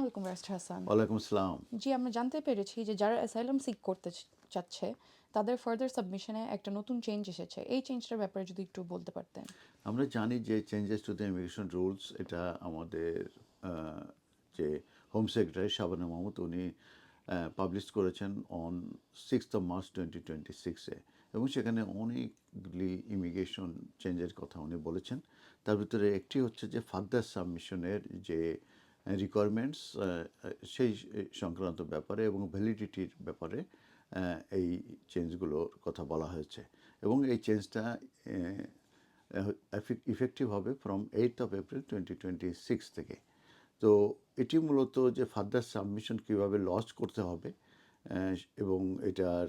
আলাইকুম ব্যারিস্টার হাসান। ওয়ালাইকুম আসসালাম। জি, আমরা জানতে পেরেছি যে যারা অ্যাসাইলাম সিক করতে চাচ্ছে তাদের ফার্দার সাবমিশনে একটা নতুন চেঞ্জ এসেছে। এই চেঞ্জটার ব্যাপারে যদি একটু বলতে পারতেন। আমরা জানি যে changes to the immigration rules এটা আমাদের আহ, যে হোম সেক্রেটারি শাবানা মাহমুদ উনি পাবলিশ করেছেন অন 6 মার্চ 2026-এ, এবং সেখানে অনেকগুলি ইমিগ্রেশন চেঞ্জের কথা উনি বলেছেন। তার ভিতরে একটি হচ্ছে যে ফার্দার সাবমিশনের যে রিকোয়ারমেন্টস সেই সংক্রান্ত ব্যাপারে এবং ভ্যালিডিটির ব্যাপারে এই চেঞ্জগুলোর কথা বলা হয়েছে, এবং এই চেঞ্জটা ইফেক্টিভ হবে ফ্রম 8 এপ্রিল 2026 থেকে। তো এটি মূলত যে ফার্দার সাবমিশন কীভাবে লঞ্চ করতে হবে এবং এটার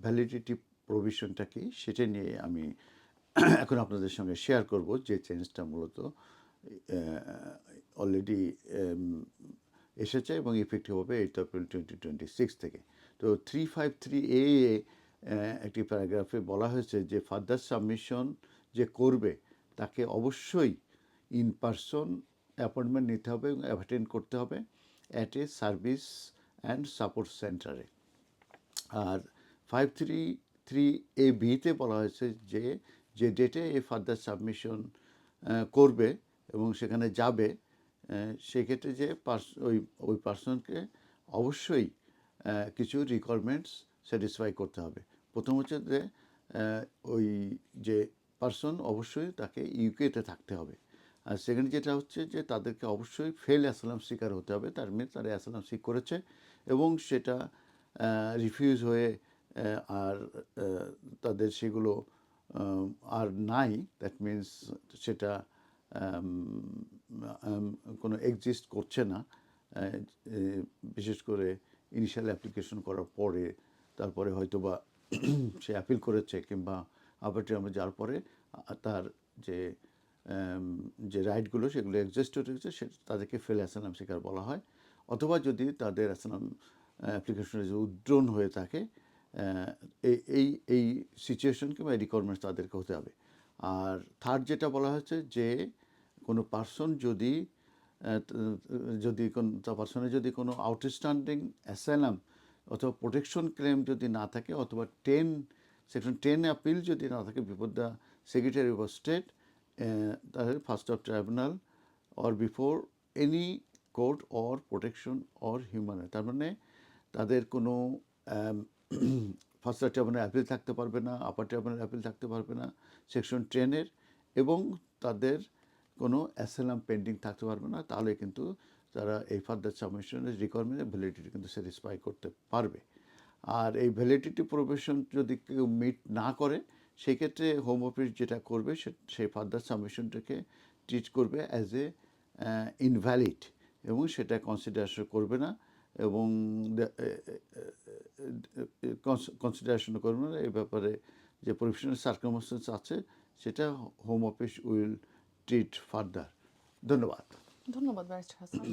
ভ্যালিডিটি প্রভিশনটা কি সেটা নিয়ে আমি এখন আপনাদের সঙ্গে শেয়ার করব, যে চেঞ্জটা মূলত অলরেডি এসেছে এবং ইফেক্টিভ হবে 8 এপ্রিল 2026 থেকে। তো 353A একটি প্যারাগ্রাফে বলা হয়েছে যে ফার্দার সাবমিশন যে করবে তাকে অবশ্যই ইন পারসন অ্যাপয়েন্টমেন্ট নিতে হবে এবং অ্যাটেন্ড করতে হবে at a service and support সেন্টারে। আর 533AB-তে বলা হয়েছে যে যে ডেটে এই ফার্দার সাবমিশন করবে এবং সেখানে যাবে, সেক্ষেত্রে যে ওই পার্সনকে অবশ্যই কিছু রিকোয়ারমেন্টস স্যাটিসফাই করতে হবে। প্রথম হচ্ছে যে ওই যে পার্সন অবশ্যই তাকে ইউকেতে থাকতে হবে। আর সেকেন্ড যেটা হচ্ছে যে তাদেরকে অবশ্যই ফেল অ্যাসাইলাম সিকার হতে হবে, তার মানে তারা অ্যাসাইলাম সিক করেছে এবং সেটা রিফিউজ হয়ে আর তাদের সেগুলো আর নাই, দ্যাট মিন্স সেটা কোনো এক্সিস্ট করছে না, বিশেষ করে ইনিশিয়াল অ্যাপ্লিকেশন করার পরে, তারপরে হয়তো বা সে অ্যাপিল করেছে কিংবা আবার ট্রামে যাওয়ার পরে তার যে যে রাইটগুলো সেগুলো এক্সিস্ট হয়েছে, সে তাদেরকে ফেল অ্যাসাইলাম সিকার বলা হয়। অথবা যদি তাদের অ্যাসাইলাম অ্যাপ্লিকেশনে যে উদ্রণ হয়ে থাকে, এই এই সিচুয়েশন কিংবা রিকোয়ারমেন্টস তাদেরকে হতে হবে। আর থার্ড যেটা বলা হয়েছে যে কোনো পার্সন যদি তার পার্সনের যদি কোনো আউটস্ট্যান্ডিং অ্যাসাইলাম অথবা প্রোটেকশন ক্লেম যদি না থাকে, অথবা সেকশন 10 অ্যাপিল যদি না থাকে before the Secretary of State, তাহলে first of tribunal or before any court or protection or human right. তার মানে তাদের কোনো ফার্স্ট ট্রাইব্যুনাল অ্যাপিল থাকতে পারবে না, আপার ট্রাইব্যুনাল অ্যাপিল থাকতে পারবে না সেকশন 10-এর, এবং তাদের কোনো অ্যাসাইলাম পেন্ডিং থাকতে পারবে না। তাহলে কিন্তু তারা এই ফার্দার সাবমিশনের রিকোয়ারমেন্টের ভ্যালিডিটি কিন্তু স্যাটিসফাই করতে পারবে। আর এই ভ্যালিডিটি প্রভিশন যদি কেউ মিট না করে, সেক্ষেত্রে হোম অফিস যেটা করবে সেই ফার্দার সাবমিশনটাকে ট্রিট করবে অ্যাজ এ ইনভ্যালিড, এবং সেটা কনসিডারেশন করবে না, এবং কনসিডারেশন করবে না। এই ব্যাপারে যে প্রফেশনাল সার্কামস্টেন্স আছে সেটা home office will treat further. ধন্যবাদ। ধন্যবাদ ব্যারিস্টার হাসান।